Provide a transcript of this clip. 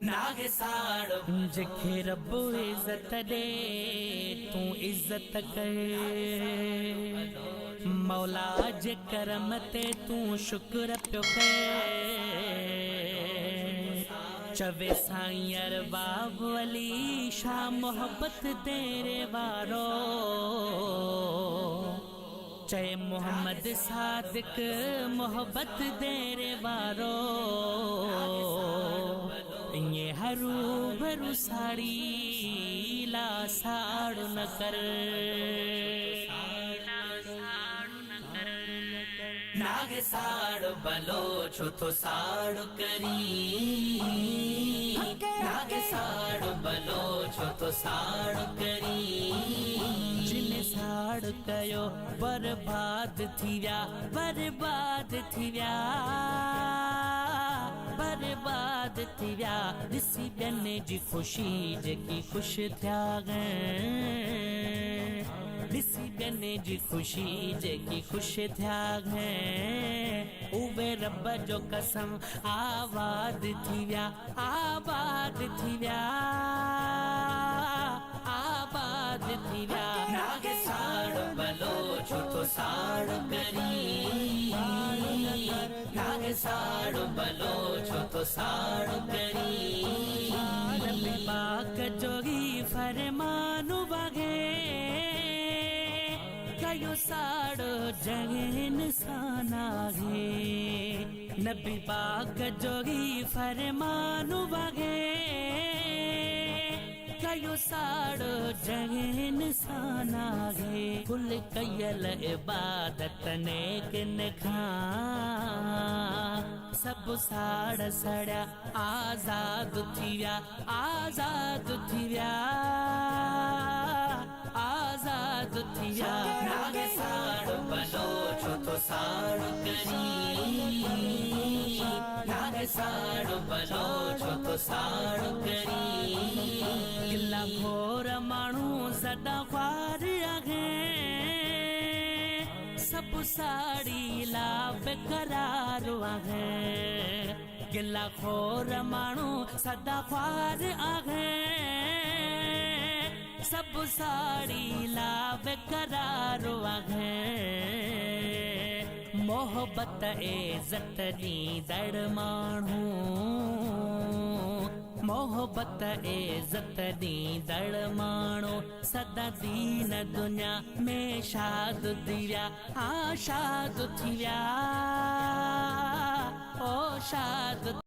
नागे साड़ो जखे रब इज्जत दे तू इज्जत कर। मौला जे करम ते तू शुक्र पियो कर। चवे साईं अरबाब अली शाह मोहब्बत तेरे वारो। चए मोहम्मद सादिक मोहब्बत तेरे वारो। ये हरू भरू साड़ी ला साड़ू न कर। नागे साड़ो बलोचो तो साड़ो करी। नागे साड़ो बलोचो तो साड़ो करी। जिने साड़ कयो बर्बाद थी व्या बर्बाद थी व्या बर्बाद थी व्या। ॾिसी ॿियनि जी ख़ुशी जेकी ख़ुशि थिया गए। ॾिसी ॿियनि जी ख़ुशी जेकी ख़ुशि थिया गए। उहे रब जो कसम आबाद थी व्या आबाद थी व्या आबाद थी व्या। नागे साड़ो बलोचो तो साड़ो करी। नागे साड़ो बलोचो तो साड़ो करी। नबी पाक जोगी फरमानु वगे कयो साड़ो जगह इंसान आहे। नबी पाक जोगी फरमानु वगे कयो साड़ो जगह इंसान आहे। कुल कयल इबादत नेक खां सब साड़ सड़ा आजाद थी व्या आजाद थी व्या आजाद थी व्या। नागे साड़ो बलोचो तो साड़ो करी। नागे साड़ो बलोचो तो साड़ो करी। गिला घोर माण्हू सदा ख्वार आहे। सब साड़ी ला बेकरार आहे। गिला खोर माण्हू सदा ख्वार आहे। सब साड़ी ला बेकरार आहे। मोहब्बत इज्जत ॾींदड़ माण्हू मोहब्बत इज्जत ॾींदड़ माण्हू सदा दीन दुनिया में शाद थी व्या शाद थी व्या ओ शाद।